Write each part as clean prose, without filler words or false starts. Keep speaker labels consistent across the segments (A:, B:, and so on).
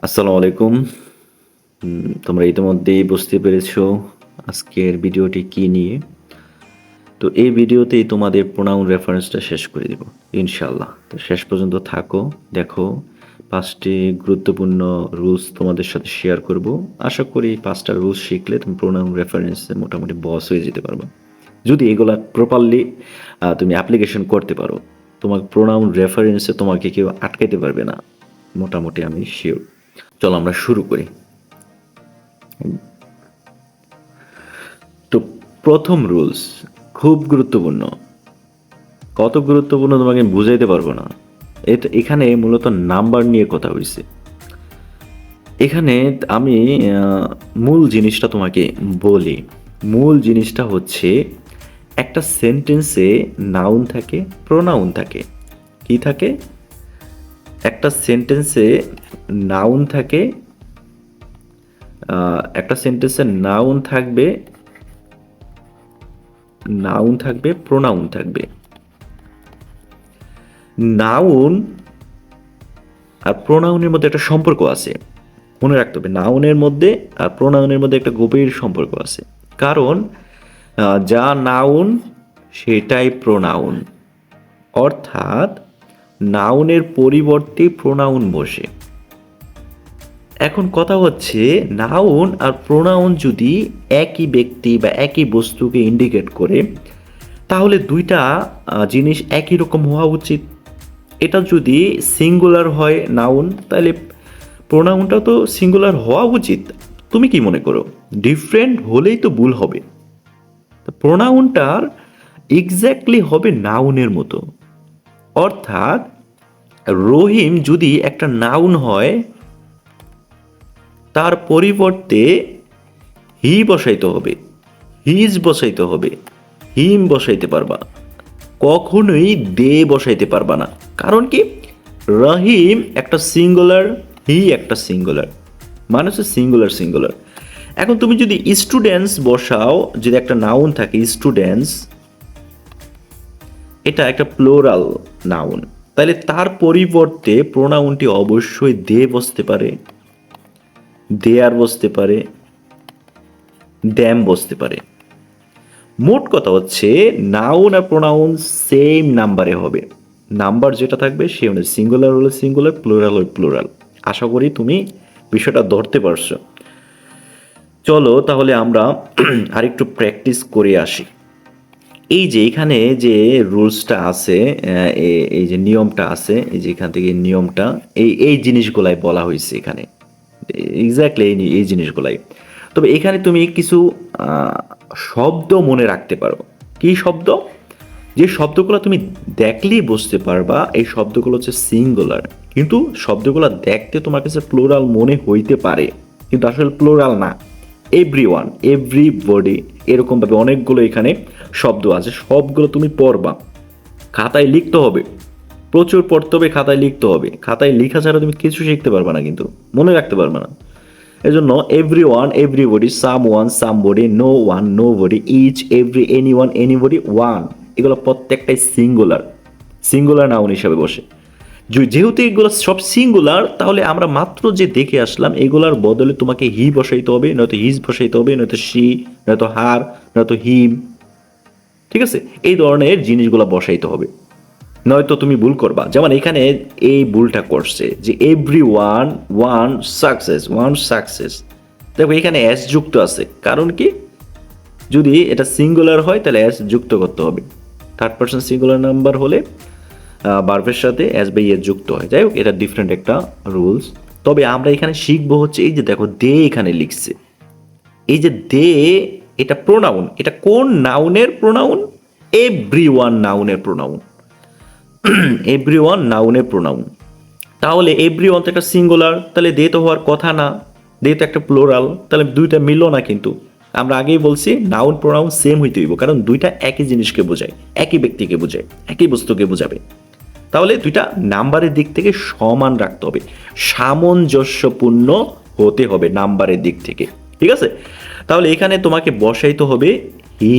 A: আসসালামু আলাইকুম। তোমরা ইতিমধ্যেই বুঝতে পেরেছো আজকের ভিডিওটি কী নিয়ে। তো এই ভিডিওতেই তোমাদের প্রোনাউন রেফারেন্সটা শেষ করে দিব ইনশাআল্লাহ। তো শেষ পর্যন্ত থাকো, দেখো ৫টি গুরুত্বপূর্ণ রুলস তোমাদের সাথে শেয়ার করব। আশা করি ৫টা রুলস শিখলে তুমি প্রোনাউন রেফারেন্সে মোটামুটি বস হয়ে যেতে পারবে। যদি এগুলা প্রপারলি তুমি অ্যাপ্লিকেশন করতে পারো, তোমার প্রোনাউন রেফারেন্সে তোমাকে কেউ আটকাইতে পারবে না, মোটামুটি আমি শিওর। চলো আমরা শুরু করি। তো প্রথম রুলস খুব গুরুত্বপূর্ণ। কত গুরুত্বপূর্ণ তোমাকে আমি বুঝাইতে পারবো না। এখানে মূলত নাম্বার নিয়ে কথা হয়েছে। এখানে আমি মূল জিনিসটা তোমাকে বলি। মূল জিনিসটা হচ্ছে একটা সেন্টেন্সে নাউন থাকে, প্রোনাউন থাকে। কি থাকে? একটা সেন্টেন্সে নাউন থাকে, একটা সেন্টেন্সে নাউন থাকবে, প্রোনাউন থাকবে। নাউন আর প্রোনাউনের মধ্যে একটা সম্পর্ক আছে, মনে রাখতে হবে। নাউনের মধ্যে আর প্রোনাউনের মধ্যে একটা গভীর সম্পর্ক আছে। কারণ যা নাউন সেটাই প্রোনাউন, অর্থাৎ নাউনের পরিবর্তে প্রোনাউন বসে। এখন কথা হচ্ছে, নাউন আর প্রোনাউন যদি একই ব্যক্তি বা একই বস্তুকে ইন্ডিকেট করে, তাহলে দুইটা জিনিস একই রকম হওয়া উচিত। এটা যদি সিঙ্গুলার হয় নাউন, তাহলে প্রোনাউনটা তো সিঙ্গুলার হওয়া উচিত। তুমি কি মনে করো? ডিফারেন্ট হলেই তো ভুল হবে। প্রোনাউনটার এক্স্যাক্টলি হবে নাউনের মতো। অর্থাৎ রহিম যদি একটা নাউন হয়, তার পরিবর্তে হি বসাইতে হবে, হিজ বসাইতে হবে, হিম বসাইতে পারবা, কখনোই দে বসাইতে পারবা না। কারণ কি? রহিম একটা সিঙ্গুলার, হি একটা সিঙ্গুলার, মানে হচ্ছে সিঙ্গুলার সিঙ্গুলার। এখন তুমি যদি স্টুডেন্টস বসাও, যদি একটা নাউন থাকে স্টুডেন্টস, এটা একটা প্লোরাল নাউন, তাহলে তার পরিবর্তে প্রোনাউনটি অবশ্যই দে বসতে পারে, দেয়ার বসতে পারে, দ্যাম বসতে পারে। মোট কথা হচ্ছে, নাউন আর প্রোনাউন সেম নাম্বারে হবে। নাম্বার যেটা থাকবে সে অনুযায়ী, সিঙ্গুলার হলে সিঙ্গুলার, প্লুরাল হলে প্লুরাল। আশা করি তুমি বিষয়টা ধরতে পারছো। চলো তাহলে আমরা আরেকটু প্র্যাকটিস করে আসি। এই যে এখানে যে রুলসটা আছে, এই যে নিয়মটা আছে, এই যে এখান থেকে নিয়মটা, এই জিনিসগুলাই বলা হয়েছে এখানে, এক্স্যাক্টলি এই জিনিসগুলাই। তবে এখানে তুমি কিছু শব্দ মনে রাখতে পারো। কি শব্দ? যে শব্দগুলো তুমি দেখলেই বুঝতে পারবা এই শব্দগুলো হচ্ছে সিঙ্গুলার, কিন্তু শব্দগুলো দেখতে তোমার কাছে প্লুরাল মনে হইতে পারে, কিন্তু আসলে প্লুরাল না। এভরিওয়ান, এভরিবডি, এরকমভাবে অনেকগুলো এখানে শব্দ আছে। সবগুলো তুমি পড়বা, খাতায় লিখতে হবে, প্রচুর পড়তে হবে, খাতায় লিখতে হবে। খাতায় লেখা ছাড়া তুমি কিছু শিখতে পারবে না, কিন্তু মনে রাখতে পারবে না। এই জন্য everyone, everybody, someone, somebody, no one, nobody, each, every, anyone, anybody, one, এগুলো প্রত্যেকটাই সিঙ্গুলার, সিঙ্গুলার নাউন হিসাবে বসে। যেহেতু এগুলো সব সিঙ্গুলার, তাহলে আমরা মাত্র যে দেখে আসলাম, এগুলার বদলে তোমাকে হি বসাইতে হবে, নয়তো হিজ বসাইতে হবে, নয়তো শি, নয়তো হার, নয়তো হিম। ঠিক আছে? এই ধরনের জিনিসগুলো বসাইতে হবে, নয়তো তুমি ভুল করবা। যেমন এখানে এই ভুলটা করছে যে every one, one success, one success. দেখো এখানে এস যুক্ত আছে, কারণ কি? যদি এটা সিঙ্গুলার হয় তাহলে এস যুক্ত করতে হবে। থার্ড পারসন সিঙ্গুলার নাম্বার হলে ভার্বের সাথে এস বাই এস যুক্ত হয়। যাই হোক, এটা ডিফারেন্ট একটা রুলস। তবে আমরা এখানে শিখবো হচ্ছে, এই যে দেখো দে এখানে লিখছে, এই যে দে, এটা প্রোনাউন। এটা কোন নাউনের প্রোনাউন? এভরি ওয়ান নাউনের প্রোনাউন। এভরিওয়ান নাউনের প্রোনাউন। তাহলে এভরিওয়ান তো একটা সিঙ্গুলার, তাহলে দে তো হওয়ার কথা না, দে তো একটা প্লোরাল, তাহলে দুইটা মিললো না। কিন্তু আমরা আগেই বলছি নাউন প্রোনাউন সেম হইতে হইব, কারণ দুইটা একই জিনিসকে বোঝায়, একই ব্যক্তিকে বোঝায়, একই বস্তুকে বোঝাবে। তাহলে দুইটা নাম্বারের দিক থেকে সমান রাখতে হবে, সামঞ্জস্যপূর্ণ হতে হবে নাম্বারের দিক থেকে। ঠিক আছে? তাহলে এখানে তোমাকে বসাইতে হবে হি।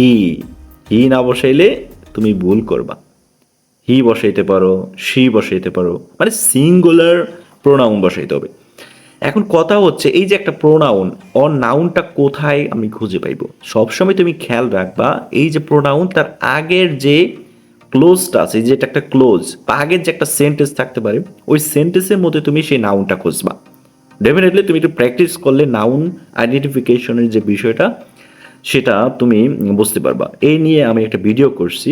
A: হি না বসাইলে তুমি ভুল করবা। হি বসাইতে পারো, শি বসাইতে পারো, মানে সিঙ্গুলার প্রোনাউন বসাইতে হবে। এখন কথা হচ্ছে এই যে একটা প্রোনাউন, নাউনটা কোথায় আমি খুঁজে পাইবো? সবসময় তুমি খেয়াল রাখবা এই যে প্রোনাউন তার আগের যে ক্লোজটা আছে, এই যে এটা একটা ক্লোজ বা আগের যে একটা সেন্টেন্স থাকতে পারে, ওই সেন্টেন্সের মধ্যে তুমি সেই নাউনটা খুঁজবা। ডেফিনেটলি তুমি একটু প্র্যাকটিস করলে নাউন আইডেন্টিফিকেশনের যে বিষয়টা সেটা তুমি বুঝতে পারবা। এই নিয়ে আমি একটা ভিডিও করছি,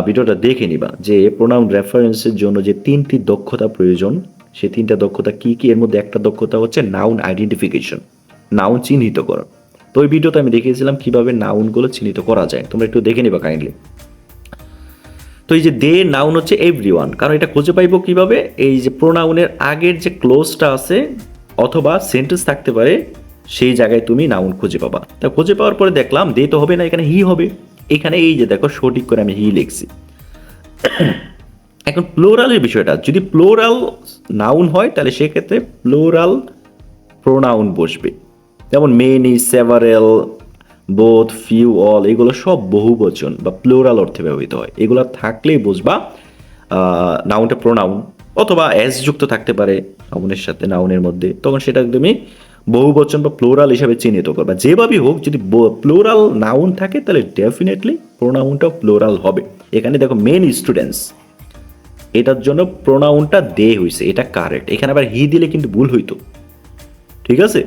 A: ভিডিওটা দেখে নিবা যে প্রোনাউন রেফারেন্সের জন্য যে 3টি দক্ষতা প্রয়োজন, সেই 3টা দক্ষতা কি কি। এর মধ্যে একটা দক্ষতা হচ্ছে নাউন আইডেন্টিফিকেশন, নাউন চিহ্নিত করা। তো ওই ভিডিওতে আমি দেখিয়েছিলাম কিভাবে নাউনগুলো চিহ্নিত করা যায়, তোমরা একটু দেখে নিবা কাইন্ডলি। তো এই যে দে নাউন হচ্ছে এভরিওয়ান, কারণ এটা খুঁজে পাইবো কিভাবে? এই যে প্রোনাউনের আগের যে ক্লোজটা আছে অথবা সেন্টেন্স থাকতে পারে, সেই জায়গায় তুমি নাউন খুঁজে পাবা। তা খুঁজে পাওয়ার পরে দেখলাম দে তো হবে না, এখানে হি হবে। এখানে এই যে দেখো সঠিক করে আমি হি লিখছি। এখন প্লোরালের বিষয়টা, যদি প্লোরাল নাউন হয় তাহলে সেক্ষেত্রে প্লোরাল প্রোনাউন বসবে। যেমন many, several, both, few, all, এগুলো সব বহুবচন বা প্লোরাল অর্থে ব্যবহৃত হয়। এগুলো থাকলেই বুঝবা নাউনটা প্রোনাউন। অথবা এস যুক্ত থাকতে পারে নাউনের সাথে, নাউনের মধ্যে, তখন সেটা একদমই বহুবচন বা প্লোরাল হিসাবে চিহ্নিত করবা। যেভাবেই হোক যদি প্লোরাল নাউন থাকে তাহলে ডেফিনেটলি প্রোনাউনটাও প্লোরাল হবে। এখানে দেখো মেন স্টুডেন্টস, এটার জন্য প্রোনাউনটা দে হয়েছে, এটা কারেক্ট। এখানে আবার হি দিলে কিন্তু ভুল হইতো, ঠিক আছে?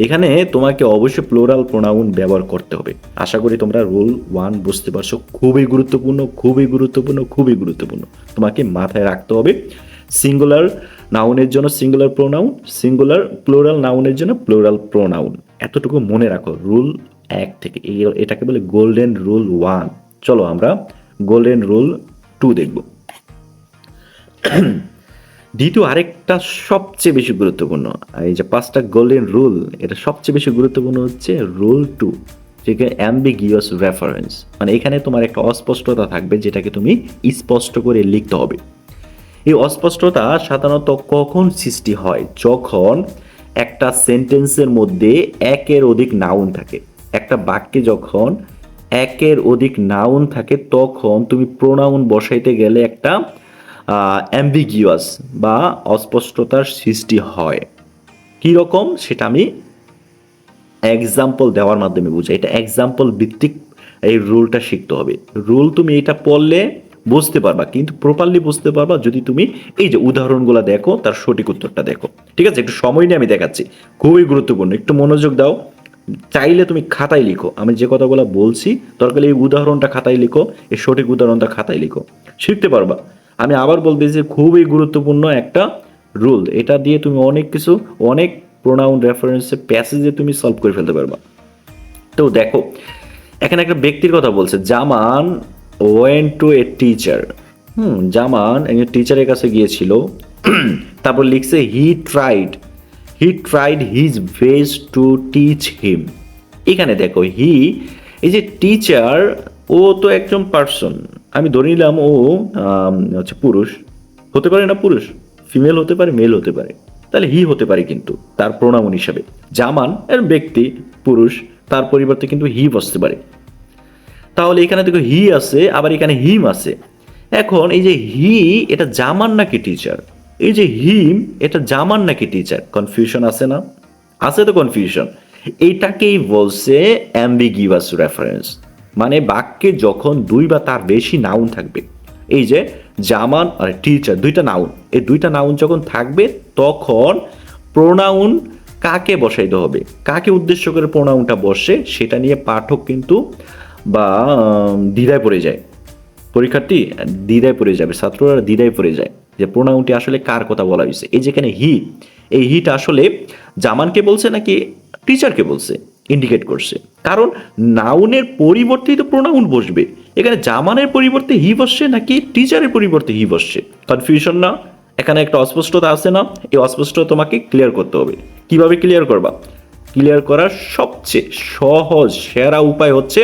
A: এখানে তোমাকে অবশ্যই প্লোরাল প্রোনাউন ব্যবহার করতে হবে। আশা করি তোমরা রুল 1 বুঝতে পারছো। খুবই গুরুত্বপূর্ণ, খুবই গুরুত্বপূর্ণ, খুবই গুরুত্বপূর্ণ। তোমাকে মাথায় রাখতে হবে সিঙ্গুলার নাউনের জন্য সিঙ্গুলার প্রোনাউন, সিঙ্গুলার প্লোরাল নাউনের জন্য প্লোরাল প্রোনাউন। এতটুকু মনে রাখো রুল 1 থেকে। এটাকে বলে গোল্ডেন রুল 1। চলো আমরা গোল্ডেন রুল 2 দেখব। দ্বিতীয় আরেকটা সবচেয়ে বেশি গুরুত্বপূর্ণ, এই যে 5টা গোল্ডেন রুল, এটা সবচেয়ে বেশি গুরুত্বপূর্ণ হচ্ছে রুল 2, যেটা অ্যাম্বিগিয়াস রেফারেন্স। মানে এখানে তোমার একটা অস্পষ্টতা থাকবে যেটাকে তুমি স্পষ্ট করে লিখতে হবে। এই অস্পষ্টতা সাধারণত কখন সৃষ্টি হয়? যখন একটা সেন্টেন্সের মধ্যে একের অধিক নাউন থাকে। একটা বাক্যে যখন একের অধিক নাউন থাকে তখন তুমি প্রোনাউন বসাইতে গেলে একটা অ্যাম্বিগিয়াস বা অস্পষ্টতার সৃষ্টি হয়। কীরকম সেটা আমি এক্সাম্পল দেওয়ার মাধ্যমে বুঝাই। এটা এক্সাম্পল ভিত্তিক এই রুলটা শিখতে হবে। রুল তুমি এটা পড়লে বুঝতে পারবা, কিন্তু প্রপারলি বুঝতে পারবা যদি তুমি এই যে উদাহরণগুলো দেখো, তার সঠিক উত্তরটা দেখো। ঠিক আছে, একটু সময় নিয়ে আমি দেখাচ্ছি, খুবই গুরুত্বপূর্ণ, একটু মনোযোগ দাও। চাইলে তুমি খাতায় লিখো, আমি যে কথাগুলো বলছি দরকার এই উদাহরণটা খাতায় লিখো, এই সঠিক উদাহরণটা খাতায় লিখো, শিখতে পারবা। আমি আবার বলতেছি খুবই গুরুত্বপূর্ণ একটা রুল। এটা দিয়ে তুমি অনেক কিছু, অনেক প্রোনাউন রেফারেন্সের প্যাসেজে তুমি সলভ করে ফেলতে পারবা। তো দেখো এখানে একটা ব্যক্তির কথা বলছে, জামান ওয়েন্ট টু এ টিচার। জামান একজন টিচারের কাছে গিয়েছিল। তারপর লিখছে he tried his best to teach him. এখানে দেখো হি, এই যে টিচার, ও তো একজন পার্সন, আমি ধরে নিলাম ও হচ্ছে পুরুষ, হতে পারে না পুরুষ, ফিমেল হতে পারে, মেল হতে পারে, তাহলে হি হতে পারে কিন্তু তার প্রোনাউন হিসাবে। জামান এর ব্যক্তি পুরুষ, তার পরিবর্তে কিন্তু হি বসতে পারে। তাহলে এখানে দেখো হি আছে, আবার এখানে হিম আছে। এখন এই যে হি, এটা জামান নাকি টিচার? এই যে হিম, এটা জামান নাকি টিচার? কনফিউশন আছে না? আছে তো কনফিউশন। এইটাকেই বলছে অ্যাম্বিগিউয়াস রেফারেন্স। মানে বাক্যে যখন 2 বা তার বেশি নাউন থাকবে, এই যে জামান আর টিচার, 2টা নাউন, এই 2টা নাউন যখন থাকবে তখন প্রোনাউন কাকে বসাইতে হবে, কাকে উদ্দেশ্য করে প্রোনাউনটা বসে সেটা নিয়ে পাঠক কিন্তু বা দ্বিধায় পড়ে যায়, পরীক্ষার্থী দ্বিধায় পড়ে যাবে, ছাত্ররা দ্বিধায় পড়ে যায় যে প্রোনাউনটি আসলে কার কথা বলা হয়েছে। এই যেখানে হি, এই হিটা আসলে জামানকে বলছে নাকি টিচারকে বলছে ইন্ডিকেট করছে, কারণ নাউনের পরিবর্তে তো প্রোনাউন বসবে। এখানে জামানের পরিবর্তে হি বসছে নাকি টিচারের পরিবর্তে হি বসছে? কনফিউশন না? এখানে একটা অস্পষ্টতা আছে না? এই অস্পষ্টতা তোমাকে ক্লিয়ার করতে হবে। কিভাবে ক্লিয়ার করবা? ক্লিয়ার করার সবচেয়ে সহজ সেরা উপায় হচ্ছে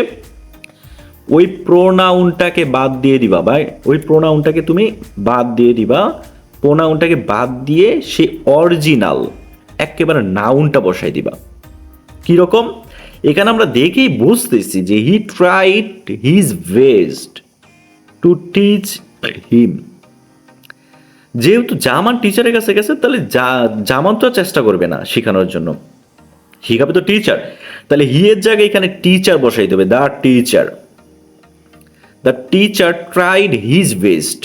A: ওই প্রোনাউনটাকে বাদ দিয়ে দিবা, ভাই ওই প্রোনাউনটাকে তুমি বাদ দিয়ে দিবা। প্রোনাউনটাকে বাদ দিয়ে সেই অরিজিনাল একেবারে নাউনটা বসাই দিবা। কিরকম? এখানে আমরা দেখেই বুঝতেছি যে he tried his best to teach him. যেহেতু জামান টিচারের কাছে গেছে, তাহলে জামান তো আর চেষ্টা করবে না শেখানোর জন্য, শিখাবে তো টিচার। তাহলে হি এর জায়গায় এখানে টিচার বসাই দেবে, the teacher tried his best,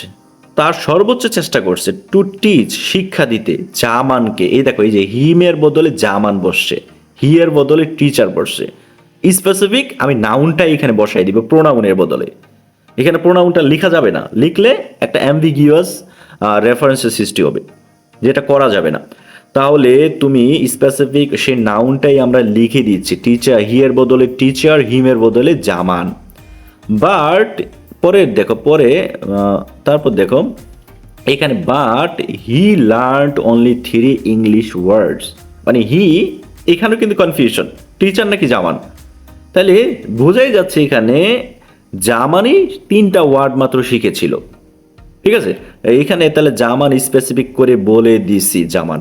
A: তার সর্বোচ্চ চেষ্টা করছে, টু টিচ, শিক্ষা দিতে, জামানকে। এই দেখো, এই যে হিমের বদলে জামান বসছে, হি এর বদলে টিচার বসছে। স্পেসিফিক আমি নাউনটা এখানে বসাই দিব প্রোনাউনের বদলে। এখানে প্রোনাউনটা লেখা যাবে না, লিখলে একটা অ্যাম্বিগিউয়াস রেফারেন্সের সৃষ্টি হবে, যেটা করা যাবে না। তাহলে তুমি স্পেসিফিক সেই নাউনটাই আমরা লিখে দিচ্ছি, টিচার, হি এর বদলে টিচার, হিমের বদলে জামান। বাট পরের দেখো, তারপর দেখো এখানে, but he learned only 3 English ওয়ার্ডস, মানে হি, এখানেও কিন্তু কনফিউশন, টিচার নাকি জামান। তাহলে বোঝাই যাচ্ছে এখানে জামানই 3টা ওয়ার্ড মাত্র শিখেছিল, ঠিক আছে। এখানে তাহলে জামান স্পেসিফিক করে বলে দিছি জামান।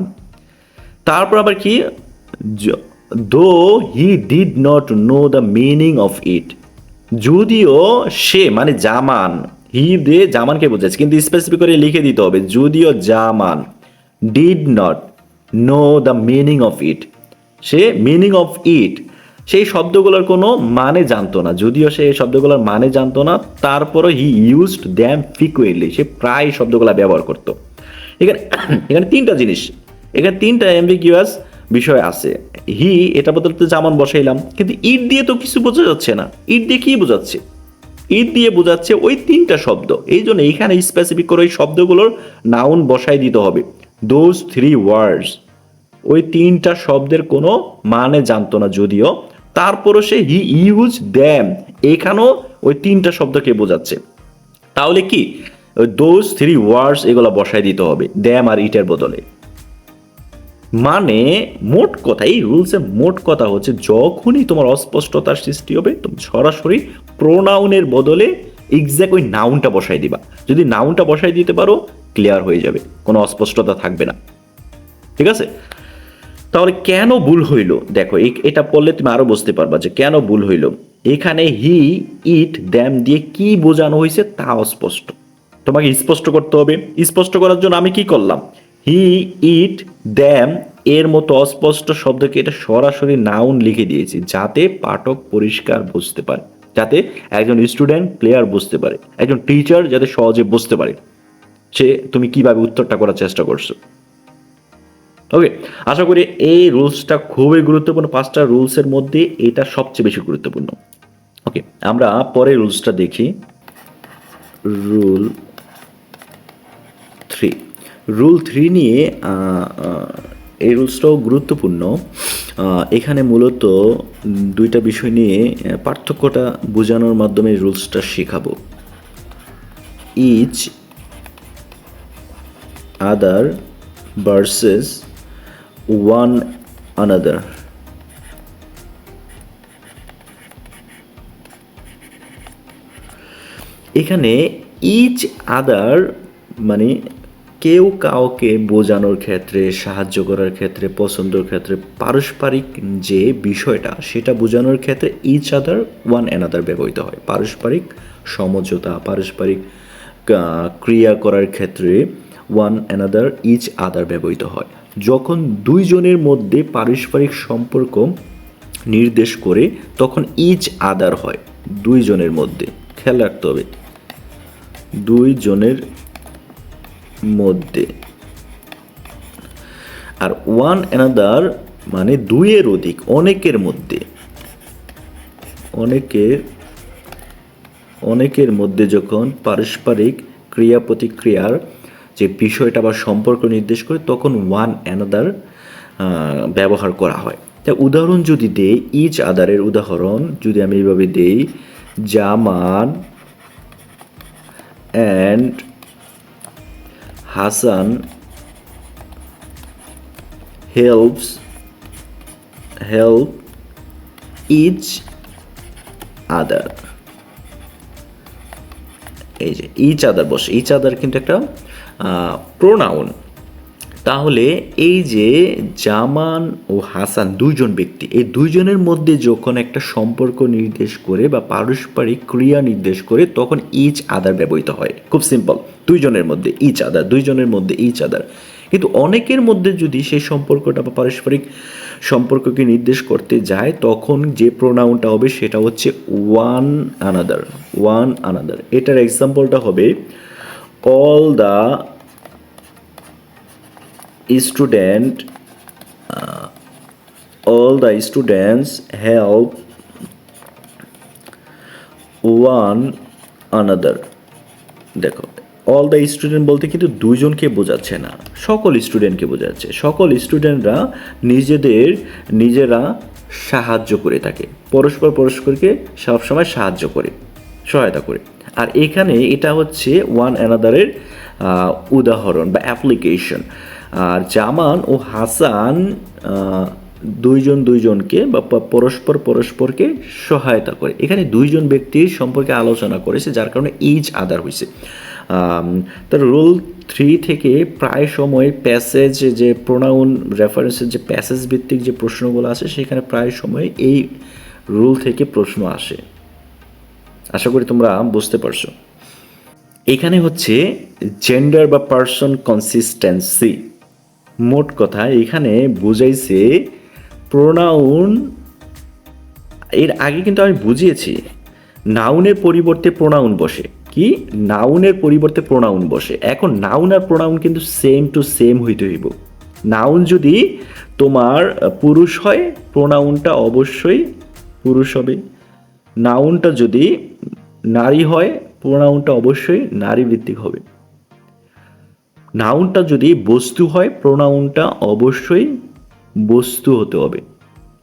A: তারপর আবার কি, দো he did not know the meaning of ইট, যদিও সে, মানে জামান, হি দিয়ে জামানকে বোঝাচ্ছে, কিন্তু স্পেসিফিক করে লিখে দিতে হবে, যদিও Zaman did not know the meaning of it, সে মিনিং অফ ইট, সেই শব্দগুলোর কোনো মানে জানতো না, যদিও সে এই শব্দগুলোর মানে জানতো না, তারপরও হি ইউজড দ্যাম ফ্রিকুয়েন্টলি, সে প্রায় শব্দগুলো ব্যবহার করতো। এখানে এখানে 3টা জিনিস, এখানে 3টা অ্যাম্বিগিউয়াস বিষয় আছে। হি, এটা বদলতে জামান বসাইলাম, কিন্তু ইট দিয়ে তো কিছু বোঝা যাচ্ছে না, ইট দিয়ে কি বোঝাচ্ছে, ইট দিয়ে বোঝাচ্ছে ওই 3টা শব্দ, এই জন্য এইখানে স্পেসিফিক করে ওই শব্দগুলোর নাউন বসাই দিতে হবে, দোজ 3 ওয়ার্ডস, ওই 3টা শব্দের কোনো মানে জানতো না যদিও, তারপরও সে হি ইউজ দ্যাম, এখানেও ওই 3টা শব্দকে বোঝাচ্ছে। তাহলে কি, দোজ 3 ওয়ার্ডস এগুলো বসাই দিতে হবে দ্যাম আর ইটের বদলে। মানে মোট কথা, এই রুলসের মোট কথা হচ্ছে, যখনই তোমার অস্পষ্টতার সৃষ্টি হবে, তুমি সরাসরি প্রোনাউনের বদলে এক্স্যাক্ট ওই নাউনটা বসাই দিবা। যদি নাউনটা বসাই দিতে পারো, ক্লিয়ার হয়ে যাবে, কোনো অস্পষ্টতা থাকবে না, ঠিক আছে। তাহলে কেন ভুল হইল, দেখো এটা পড়লে তুমি আরো বুঝতে পারবা যে কেন ভুল হইল। এখানে হি, ইট, দ্যাম দিয়ে কি বোঝানো হয়েছে তা অস্পষ্ট, তোমাকে স্পষ্ট করতে হবে। স্পষ্ট করার জন্য আমি কি করলাম, হি, ইট, দ্যাম এর মতো অস্পষ্ট শব্দকে এটা সরাসরি নাউন লিখে দিয়েছি, যাতে পাঠক পরিষ্কার বুঝতে পারে, যাতে একজন স্টুডেন্ট ক্লিয়ার বুঝতে পারে, একজন টিচার যাতে সহজে বুঝতে পারে সে তুমি কিভাবে উত্তরটা করার চেষ্টা করছো। ওকে, আশা করি এই রুলসটা খুবই গুরুত্বপূর্ণ, 5টা রুলসের মধ্যে এটা সবচেয়ে বেশি গুরুত্বপূর্ণ। ওকে, আমরা পরের রুলসটা দেখি, রুল 3। রুল 3 নিয়ে এই রুলসটাও গুরুত্বপূর্ণ। এখানে মূলত 2টা বিষয় নিয়ে পার্থক্যটা বোঝানোর মাধ্যমে রুলসটা শেখাবো। Each other versus one another. এখানে ইচ আদার মানে কেউ কাউকে বোঝানোর ক্ষেত্রে, সাহায্য করার ক্ষেত্রে, পছন্দের ক্ষেত্রে, পারস্পরিক যে বিষয়টা সেটা বোঝানোর ক্ষেত্রে ইচ আদার, ওয়ান অ্যানাদার ব্যবহৃত হয়। পারস্পরিক সমঝোতা, পারস্পরিক ক্রিয়া করার ক্ষেত্রে ওয়ান অ্যানাদার, ইচ আদার ব্যবহৃত হয়। যখন দুইজনের মধ্যে পারস্পরিক সম্পর্ক নির্দেশ করে তখন ইচ আদার হয়, দুইজনের মধ্যে। খেয়াল রাখতে হবে, দুইজনের মধ্যে। আর ওয়ান অ্যানাদার মানে দুইয়ের অধিক, অনেকের মধ্যে, অনেকের মধ্যে যখন পারস্পরিক ক্রিয়া প্রতিক্রিয়ার যে বিষয়টা বা সম্পর্ক নির্দেশ করে তখন ওয়ান অ্যানাদার ব্যবহার করা হয়। তা উদাহরণ যদি দেই, ইচ আদারের উদাহরণ যদি আমি এইভাবে দেই, Zaman and Hasan help each other. এই যে ইচ আদার বসে, ইচ আদার কিন্তু একটা প্রোনাউন, তাহলে এই যে জামান ও হাসান দুইজন ব্যক্তি, এই দুইজনের মধ্যে যখন একটা সম্পর্ক নির্দেশ করে বা পারস্পরিক ক্রিয়া নির্দেশ করে তখন ইচ আদার ব্যবহৃত হয়। খুব সিম্পল, দুইজনের মধ্যে ইচ আদার, দুইজনের মধ্যে ইচ আদার। কিন্তু অনেকের মধ্যে যদি সেই সম্পর্কটা বা পারস্পরিক সম্পর্ককে নির্দেশ করতে যায় তখন যে প্রোনাউনটা হবে সেটা হচ্ছে ওয়ান আনাদার, ওয়ান আনাদার। এটার এক্সাম্পলটা হবে all the student all the students help one another। দেখো অল দ্য স্টুডেন্ট বলতে কিন্তু দুইজনকে বোঝাচ্ছে না, সকল স্টুডেন্টকে বোঝাচ্ছে। সকল স্টুডেন্টরা নিজেরা সাহায্য করে থাকে, পরস্পর পরস্পরকে সবসময় সাহায্য করে, সহায়তা করে। আর এখানে এটা হচ্ছে ওয়ান অ্যানাদারের উদাহরণ বা অ্যাপ্লিকেশন। আর জামান ও হাসান দুইজনকে বা পরস্পরকে সহায়তা করে। এখানে দুইজন ব্যক্তির সম্পর্কে আলোচনা করেছে যার কারণে ইচ আদার হয়েছে। তার রুল 3 থেকে প্রায় সময় প্যাসেজ যে প্রোনাউন রেফারেন্সের যে প্যাসেজ ভিত্তিক যে প্রশ্নগুলো আছে সেখানে প্রায় সময় এই রুল থেকে প্রশ্ন আসে। আশা করি তোমরা বুঝতে পারছো। এখানে হচ্ছে জেন্ডার বা পার্সন কনসিস্টেন্সি। মোট কথা এখানে বুঝাইছে প্রোনাউন, এর আগে কিন্তু আমি বুঝিয়েছি নাউনের পরিবর্তে প্রোনাউন বসে। কি নাউনের পরিবর্তে প্রোনাউন বসে। এখন নাউন আর প্রোনাউন কিন্তু সেম টু সেম হইতে হইব। নাউন যদি তোমার পুরুষ হয় প্রোনাউনটা অবশ্যই পুরুষ হবে। নাউনটা যদি নারী হয় প্রোনাউনটা অবশ্যই নারী ভিত্তিক হবে। নাউনটা যদি বস্তু হয় প্রোনাউনটা অবশ্যই বস্তু হতে হবে।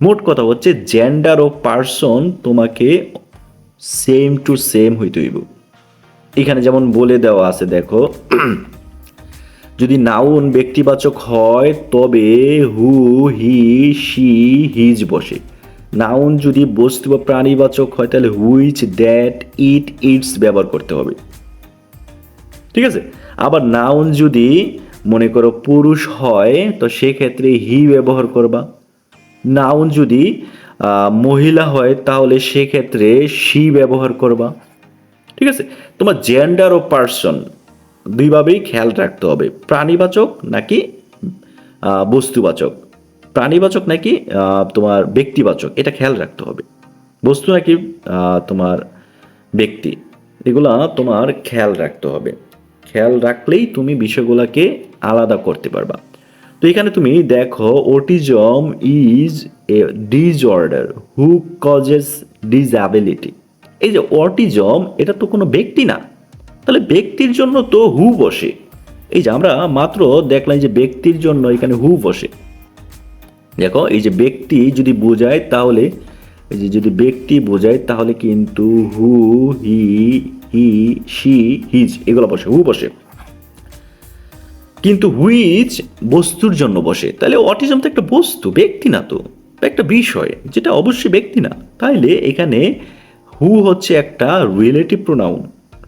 A: মোট কথা হচ্ছে জেন্ডার ও পার্সন তোমাকে সেম টু সেম হইতে হইব। এখানে যেমন বলে দেওয়া আছে দেখো, যদি নাউন ব্যক্তিবাচক হয় তবে হু, হি, শি, হিজ বসে। নাউন যদি বস্তু বা প্রাণীবাচক হয় তাহলে হুইচ, দ্যাট, ইট, ইটস ব্যবহার করতে হবে। ঠিক আছে। আবার নাউন যদি মনে করো পুরুষ হয় তো সেক্ষেত্রে হি ব্যবহার করবা। নাউন যদি মহিলা হয় তাহলে সেক্ষেত্রে শি ব্যবহার করবা। ঠিক আছে। তোমার জেন্ডার ও পার্সন দুইভাবেই খেয়াল রাখতে হবে, প্রাণীবাচক নাকি বস্তুবাচক, প্রাণীবাচক নাকি তোমার ব্যক্তিবাচক, এটা খেয়াল রাখতে হবে। বস্তু নাকি তোমার ব্যক্তি, এগুলা তোমার খেয়াল রাখতে হবে। খেয়াল রাখলেই তুমি বিষয়গুলোকে আলাদা করতে পারবা। তো এখানে তুমি দেখো autism is a disorder who causes disability. এই যে অটিজম এটা তো কোনো ব্যক্তি না, তাহলে ব্যক্তির জন্য তো হু বসে। এই যে আমরা মাত্র দেখলাম যে ব্যক্তির জন্য এখানে হু বসে। দেখো এই যে ব্যক্তি যদি বোঝায় তাহলে এই যে যদি ব্যক্তি বোঝায় তাহলে কিন্তু হু, হি, শি, হিজ এগুলো বসে, হু বসে। কিন্তু হুইচ বস্তুর জন্য বসে। তাহলে অটিজম তো একটা বস্তু, ব্যক্তি না, তো একটা বিষয় যেটা অবশ্যই ব্যক্তি না। তাইলে এখানে হু হচ্ছে একটা রিলেটিভ প্রোনাউন।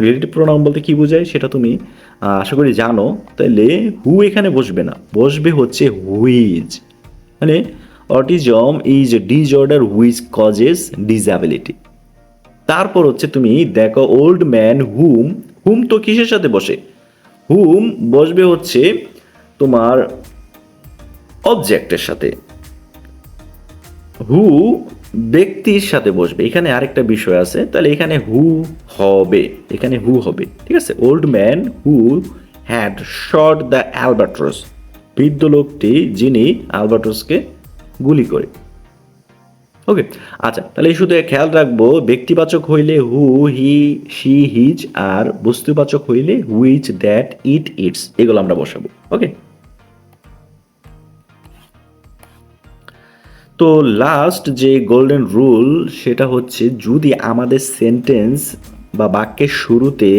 A: রিলেটিভ প্রোনাউন বলতে কি বোঝায় সেটা তুমি আশা করি জানো। তাইলে হু এখানে বসবে না, বসবে হচ্ছে হুইচ। মানে autism is a disorder which causes disability. তারপর হচ্ছে তুমি দেখো ওল্ড ম্যান হুম, হুম তো কিসের সাথে বসে? হুম বসবে হচ্ছে তোমার অবজেক্টের সাথে, হু ব্যক্তির সাথে বসবে। এখানে আরেকটা বিষয় আছে, তাহলে এখানে হু হবে, এখানে হু হবে। ঠিক আছে। Old man who had shot the Albatross. বৃদ্ধ লোকটি যিনি অ্যালবাট্রসকে গুলি করে। ওকে। আচ্ছা, তাহলে শুধু খেয়াল রাখবো ব্যক্তিবাচক হইলে হু, হি, শি, হিজ, আর বস্তুবাচক হইলে হুইচ, দ্যাট, ইট, ইটস এগুলো আমরা বসাবো। ওকে। তো লাস্ট যে গোল্ডেন রুল সেটা হচ্ছে যদি আমাদের সেন্টেন্স বা বাক্যের শুরুতে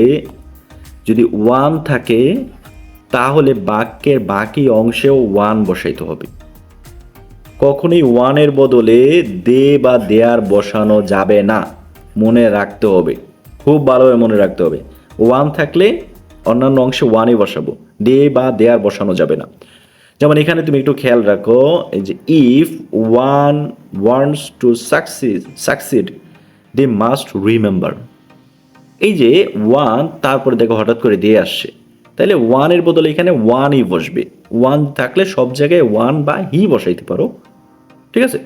A: যদি ওয়ান থাকে তাহলে বাক্যের বাকি অংশেও ওয়ান বসাইতে হবে। কখনোই ওয়ানের বদলে দে বা দেয়ার বসানো যাবে না, মনে রাখতে হবে, খুব ভালোভাবে মনে রাখতে হবে। ওয়ান থাকলে অন্যান্য অংশে ওয়ানই বসাবো, দে বা দেয়ার বসানো যাবে না। যেমন এখানে তুমি একটু খেয়াল রাখো, এই যে if one wants to succeed they must remember. এই যে ওয়ান, তারপরে দেখো হঠাৎ করে দিয়ে আসছে, তাহলে ওয়ানের বদলে এখানে ওয়ানই বসবে। ওয়ান থাকলে সব জায়গায় ওয়ান বা হি বসাইতে পারো, ঠিক আছে,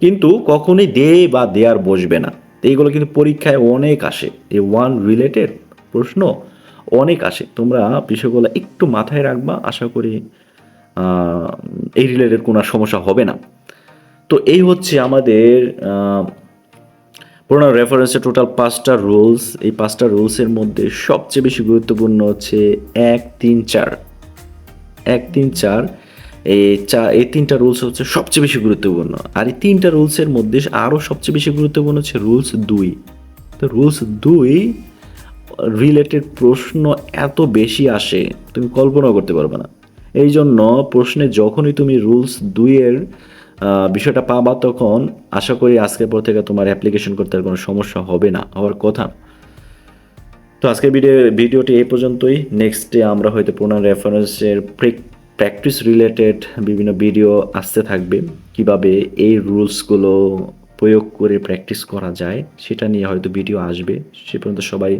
A: কিন্তু কখনোই দে বা দেয়ার বসবে না। তো এইগুলো কিন্তু পরীক্ষায় অনেক আসে, এই ওয়ান রিলেটেড প্রশ্ন অনেক আসে। তোমরা বিষয়গুলো একটু মাথায় রাখবা, আশা করি এই রিলেটেড কোনো সমস্যা হবে না। তো এই হচ্ছে আমাদের পুরোনো রেফারেন্সের টোটাল 5টা রুলস। এই 5টা রুলসের মধ্যে সবচেয়ে বেশি গুরুত্বপূর্ণ হচ্ছে 1, 3, 4। 1, 3, 4 এই 3টা রুলস হচ্ছে সবচেয়ে বেশি গুরুত্বপূর্ণ। আর এই 3টা রুলসের মধ্যে আরও সবচেয়ে বেশি গুরুত্বপূর্ণ হচ্ছে রুলস 2। তো রুলস 2 রিলেটেড প্রশ্ন এত বেশি আসে তুমি কল্পনাও করতে পারবে না। এই জন্য প্রশ্নে যখনই তুমি রুলস 2 বিষয়টা পাবা, তখন আশা করি আজকের পর থেকে তোমার অ্যাপ্লিকেশন করতে আর কোনো সমস্যা হবে না, হওয়ার কথা। তো আজকের ভিডিওটি এই পর্যন্তই। নেক্সটে আমরা হয়তো প্রোনাউন রেফারেন্সের প্র্যাকটিস রিলেটেড বিভিন্ন ভিডিও আসতে থাকবে, কিভাবে এই রুলসগুলো প্রয়োগ করে প্র্যাকটিস করা যায় সেটা নিয়ে হয়তো ভিডিও আসবে। সে পর্যন্ত সবাই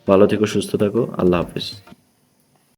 A: ভালো থেকো, সুস্থ থাকো, আল্লাহ হাফেজ।